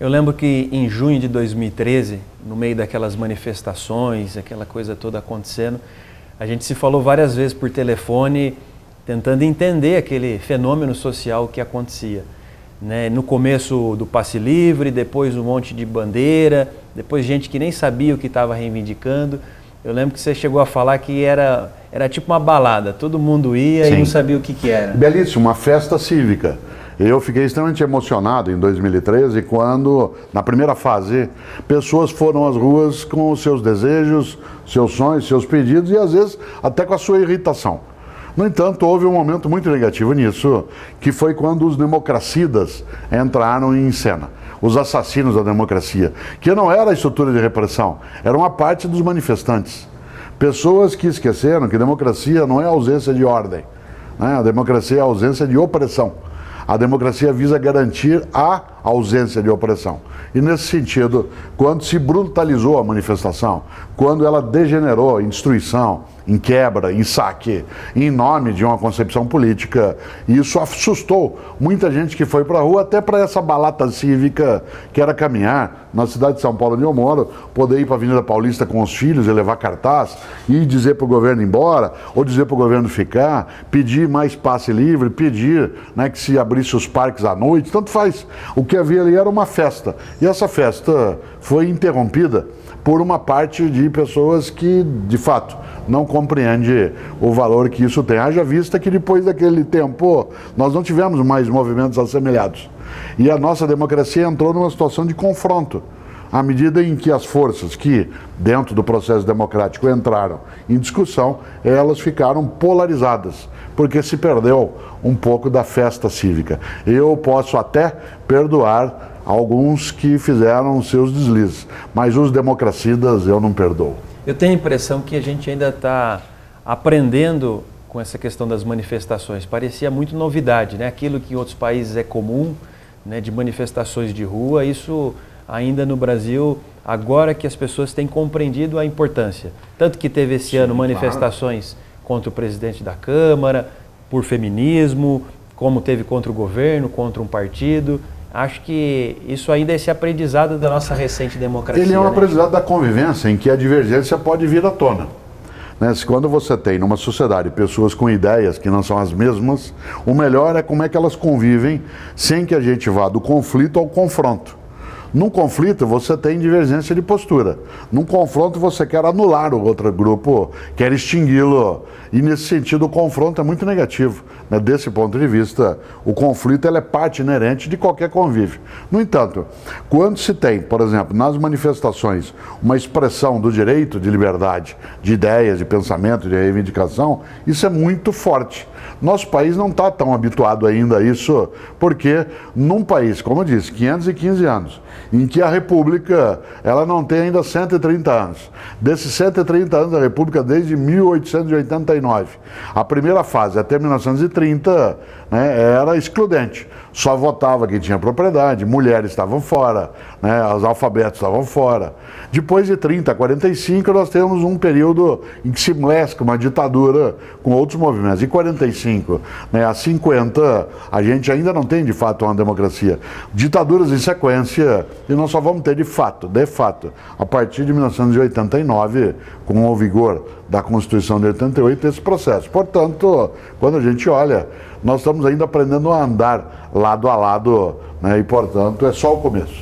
Eu lembro que em junho de 2013, no meio daquelas manifestações, aquela coisa toda acontecendo, a gente se falou várias vezes por telefone, tentando entender aquele fenômeno social que acontecia. Né? No começo do passe livre, depois um monte de bandeira, depois gente que nem sabia o que estava reivindicando. Eu lembro que você chegou a falar que era tipo uma balada, todo mundo ia e não sabia o que era. Belíssimo, uma festa cívica. Eu fiquei extremamente emocionado em 2013 quando, na primeira fase, pessoas foram às ruas com os seus desejos, seus sonhos, seus pedidos e às vezes até com a sua irritação. No entanto, houve um momento muito negativo nisso, que foi quando os democracidas entraram em cena. Os assassinos da democracia, que não era a estrutura de repressão, era uma parte dos manifestantes. Pessoas que esqueceram que democracia não é ausência de ordem, né? A democracia é a ausência de opressão. A democracia visa garantir a ausência de opressão. E nesse sentido, quando se brutalizou a manifestação, quando ela degenerou em destruição, em quebra, em saque, em nome de uma concepção política, isso assustou muita gente que foi para a rua, até para essa balata cívica que era caminhar na cidade de São Paulo, onde eu moro, poder ir para a Avenida Paulista com os filhos e levar cartaz, e dizer para o governo ir embora, ou dizer para o governo ficar, pedir mais passe livre, pedir, né, que se abrisse os parques à noite, tanto faz. O que havia ali era uma festa, e essa festa foi interrompida por uma parte de pessoas que, de fato, não compreende o valor que isso tem. Haja vista que depois daquele tempo nós não tivemos mais movimentos assemelhados. E a nossa democracia entrou numa situação de confronto. À medida em que as forças que, dentro do processo democrático, entraram em discussão, elas ficaram polarizadas, porque se perdeu um pouco da festa cívica. Eu posso até perdoar alguns que fizeram seus deslizes, mas os democracidas eu não perdoo. Eu tenho a impressão que a gente ainda está aprendendo com essa questão das manifestações. Parecia muito novidade, né? Aquilo que em outros países é comum, né, de manifestações de rua, isso ainda no Brasil, agora que as pessoas têm compreendido a importância. Tanto que teve esse ano manifestações contra o presidente da Câmara, por feminismo, como teve contra o governo, contra um partido. Acho que isso ainda é esse aprendizado da nossa recente democracia. Ele é um, né, aprendizado da convivência, em que a divergência pode vir à tona. Né? Quando você tem numa sociedade pessoas com ideias que não são as mesmas, o melhor é como é que elas convivem sem que a gente vá do conflito ao confronto. Num conflito você tem divergência de postura. Num confronto você quer anular o outro grupo, quer extingui-lo. E nesse sentido o confronto é muito negativo. Né? Desse ponto de vista, o conflito ele é parte inerente de qualquer convívio. No entanto, quando se tem, por exemplo, nas manifestações, uma expressão do direito de liberdade, de ideias, de pensamento, de reivindicação, isso é muito forte. Nosso país não está tão habituado ainda a isso, porque num país, como eu disse, 515 anos, em que a República ela não tem ainda 130 anos. Desses 130 anos da República, desde 1889. A primeira fase, até 1930, né, era excludente. Só votava quem tinha propriedade, mulheres estavam fora, né, os alfabetos estavam fora. Depois de 30 a 45, nós temos um período em que se mescla uma ditadura com outros movimentos. De 45, né, a 50, a gente ainda não tem de fato uma democracia. Ditaduras em sequência, e nós só vamos ter de fato, a partir de 1989, com o vigor da Constituição de 88, esse processo. Portanto, quando a gente olha, nós estamos ainda aprendendo a andar lado a lado, né, e portanto é só o começo.